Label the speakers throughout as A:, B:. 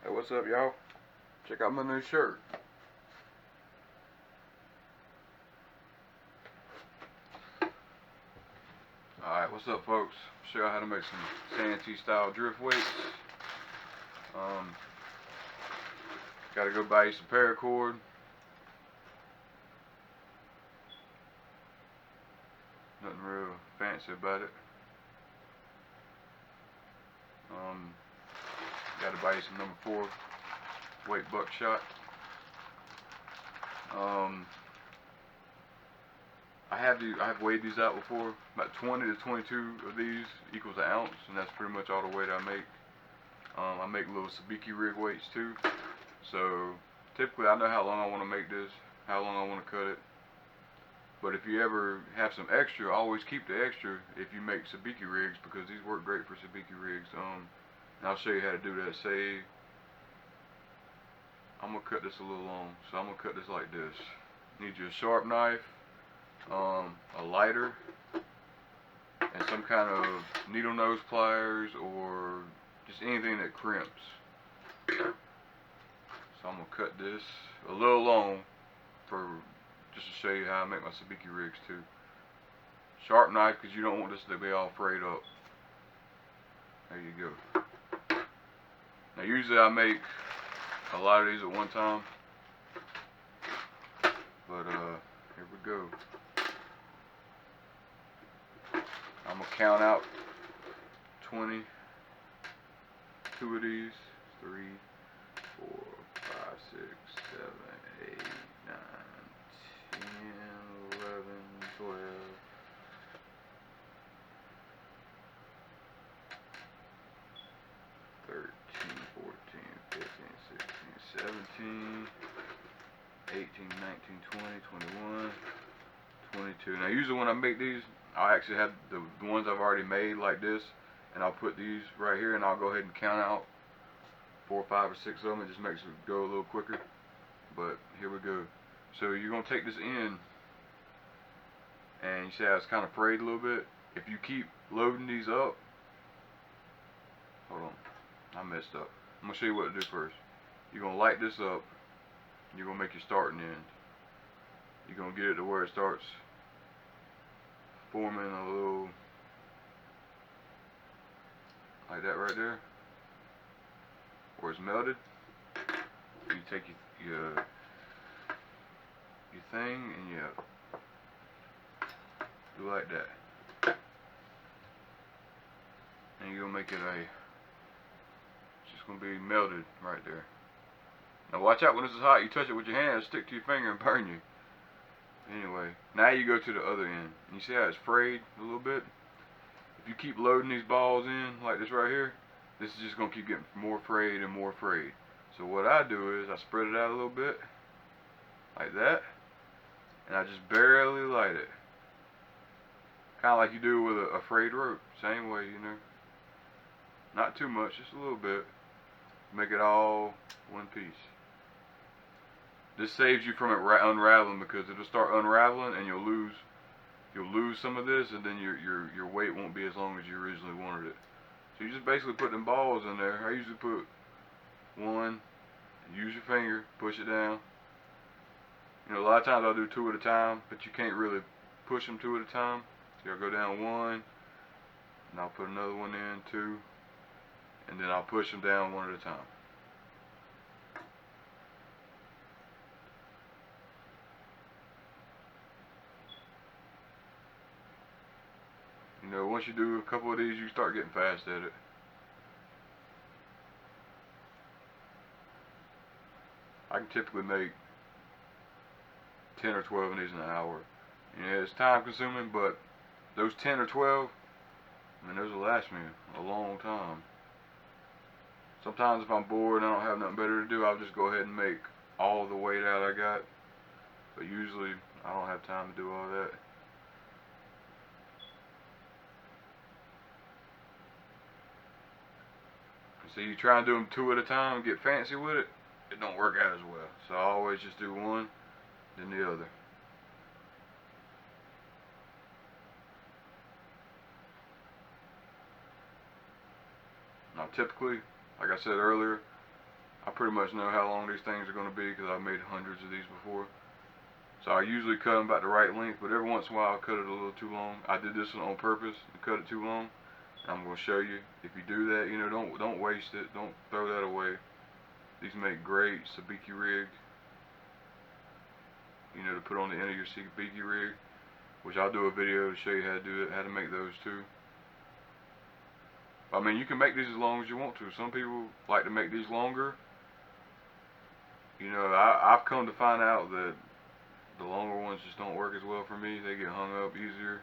A: Hey, what's up, y'all? Check out my new shirt. Alright, what's up, folks? Show you how to make some Santee style drift weights. Gotta go buy you some paracord. Nothing real fancy about it. Gotta buy you some number 4 weight buckshot. I have weighed these out before. About 20 to 22 of these equals an ounce, and that's pretty much all the weight I make. I make little sabiki rig weights too. So typically I know how long I want to make this, how long I want to cut it. But if you ever have some extra, always keep the extra if you make sabiki rigs, because these work great for sabiki rigs. And I'll show you how to do that. Say I'm gonna cut this a little long, so I'm gonna cut this like this. Need you a sharp knife, a lighter, and some kind of needle nose pliers or just anything that crimps. So I'm gonna cut this a little long for just to show you how I make my sabiki rigs too. Sharp knife, because you don't want this to be all frayed up. There you go. Now usually I make a lot of these at one time, but here we go. I'm gonna count out 22 of these. 3, 4, 5, 6, 7, 8, 9, 10, 11, 12, 13, 14, 15, 16, 17, 18, 19, 20, 21, 22. Now usually when I make these, I'll actually have the ones I've already made like this, and I'll put these right here, and I'll go ahead and count out 4, 5, or 6 of them. It just makes it go a little quicker. But here we go. So you're gonna take this in, and you see how it's kind of frayed a little bit. If you keep loading these up, hold on, I messed up. I'm gonna show you what to do first. You're gonna light this up. You're gonna make your starting end. You're gonna get it to where it starts forming a little like that right there, where it's melted. You take your thing and you do like that, and you're gonna make it it's just gonna be melted right there. Now watch out when this is hot. You touch it with your hand, it'll stick to your finger and burn you. Anyway, now you go to the other end. You see how it's frayed a little bit? If you keep loading these balls in like this right here, this is just gonna keep getting more frayed and more frayed. So what I do is I spread it out a little bit like that, and I just barely light it, kind of like you do with a frayed rope. Same way, you know, not too much, just a little bit. Make it all one piece. This saves you from it unraveling, because it'll start unraveling and you'll lose some of this, and then your weight won't be as long as you originally wanted it. So you just basically put them balls in there. I usually put one, use your finger, push it down. You know, a lot of times I'll do 2 at a time, but you can't really push them 2 at a time. So I'll go down 1, and I'll put another one in, 2, and then I'll push them down 1 at a time. You know, once you do a couple of these, you start getting fast at it. I can typically make 10 or 12 of these in an hour. You know, it's time consuming, but those 10 or 12, I mean, those will last me a long time. Sometimes if I'm bored and I don't have nothing better to do, I'll just go ahead and make all the weight out I got. But usually I don't have time to do all that. So you try and do them 2 at a time and get fancy with it, it don't work out as well. So I always just do one, then the other. Now typically, like I said earlier, I pretty much know how long these things are going to be because I've made hundreds of these before. So I usually cut them about the right length, but every once in a while I'll cut it a little too long. I did this one on purpose and cut it too long. And I'm going to show you. If you do that, you know, don't waste it. Don't throw that away. These make great sabiki rig. You know, to put on the end of your sabiki rig, which I'll do a video to show you how to do it, how to make those too. I mean, you can make these as long as you want to. Some people like to make these longer. You know, I've come to find out that the longer ones just don't work as well for me. They get hung up easier.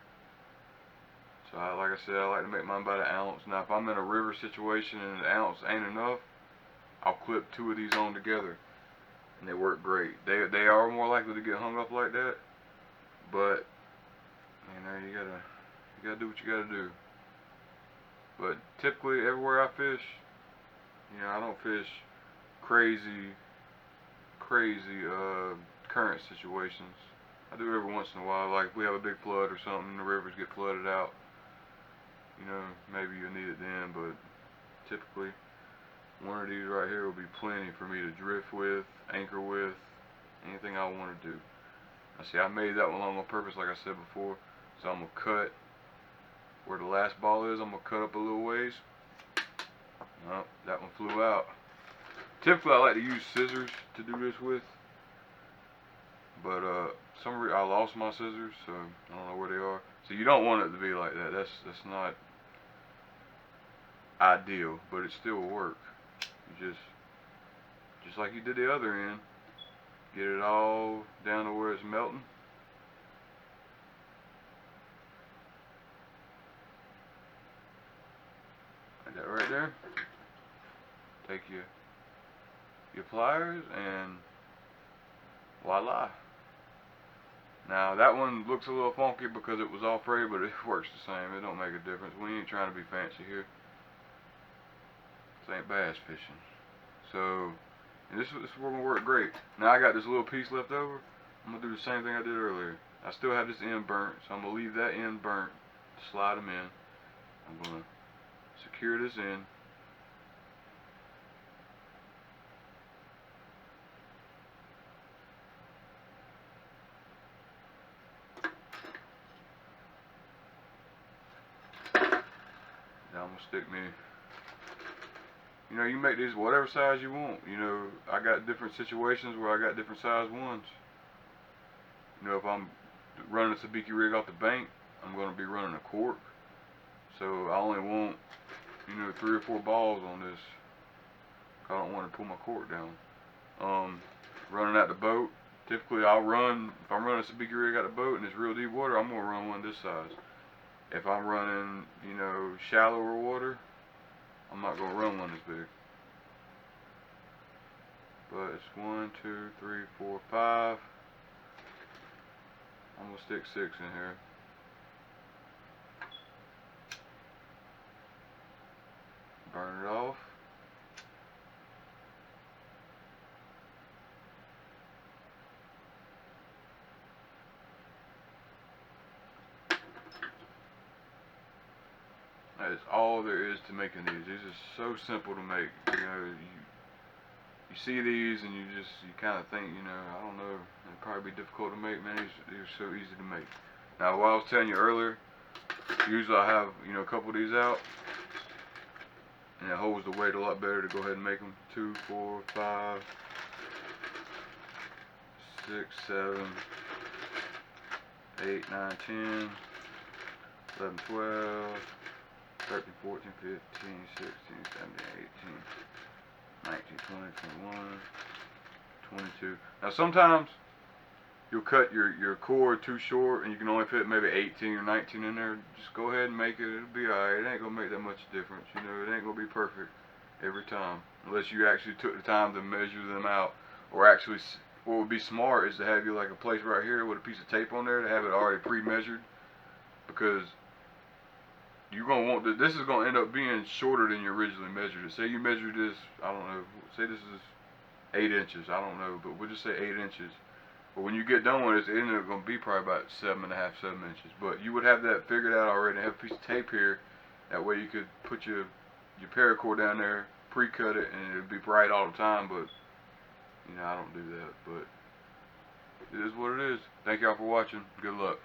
A: So like I said, I like to make mine about an ounce. Now if I'm in a river situation and an ounce ain't enough, I'll clip 2 of these on together. And they work great. They are more likely to get hung up like that. But, you know, you gotta do what you gotta do. But typically everywhere I fish, you know, I don't fish crazy current situations. I do every once in a while, like if we have a big flood or something, the rivers get flooded out. You know, maybe you'll need it then, but typically one of these right here will be plenty for me to drift with, anchor with, anything I want to do. Now see, I made that one long on purpose, like I said before. So I'm gonna cut where the last ball is. I'm gonna cut up a little ways. Oh, that one flew out. Typically I like to use scissors to do this with, but some reason I lost my scissors, so I don't know where they are. So you don't want it to be like that. That's not ideal, but it still will work. You just like you did the other end, get it all down to where it's melting. Like that right there. Take your pliers and voila. Now that one looks a little funky because it was all frayed, but it works the same. It don't make a difference. We ain't trying to be fancy here. This ain't bass fishing. So, and this is gonna work great. Now I got this little piece left over. I'm gonna do the same thing I did earlier. I still have this end burnt, so I'm gonna leave that end burnt to slide them in. I'm gonna secure this in. Now I'm gonna stick me. You know, you make these whatever size you want. You know, I got different situations where I got different size ones. You know, if I'm running a sabiki rig off the bank, I'm going to be running a cork. So I only want, you know, 3 or 4 balls on this. I don't want to pull my cork down. Running out the boat, typically I'll run, if I'm running a sabiki rig out the boat and it's real deep water, I'm going to run one this size. If I'm running, you know, shallower water, I'm not going to run one as big. But it's 1, 2, 3, 4, 5. I'm going to stick 6 in here. Burn it off. That is all there is to making these. These are so simple to make. You know, you see these and you kind of think, you know, I don't know, it'd probably be difficult to make. Man, these are so easy to make. Now, what I was telling you earlier, usually I have, you know, a couple of these out, and it holds the weight a lot better to go ahead and make them. 2, 4, 5, 6, 7, 8, 9, 10, 11, 12, 13, 14, 15, 16, 17, 18, 19, 20, 21, 22. Now sometimes you'll cut your cord too short and you can only fit maybe 18 or 19 in there. Just go ahead and make it. It'll be alright. It ain't going to make that much difference. You know, it ain't going to be perfect every time. Unless you actually took the time to measure them out. Or actually, what would be smart is to have you like a place right here with a piece of tape on there to have it already pre-measured. Because you're going to want this is going to end up being shorter than you originally measured it. Say you measured this, I don't know, say this is 8 inches, I don't know, but we'll just say 8 inches. But when you get done with it, it's ended up going to be probably about 7.5, 7 inches. But you would have that figured out already, have a piece of tape here. That way you could put your paracord down there, pre-cut it and it'd be bright all the time, but you know, I don't do that. But it is what it is. Thank y'all for watching. Good luck.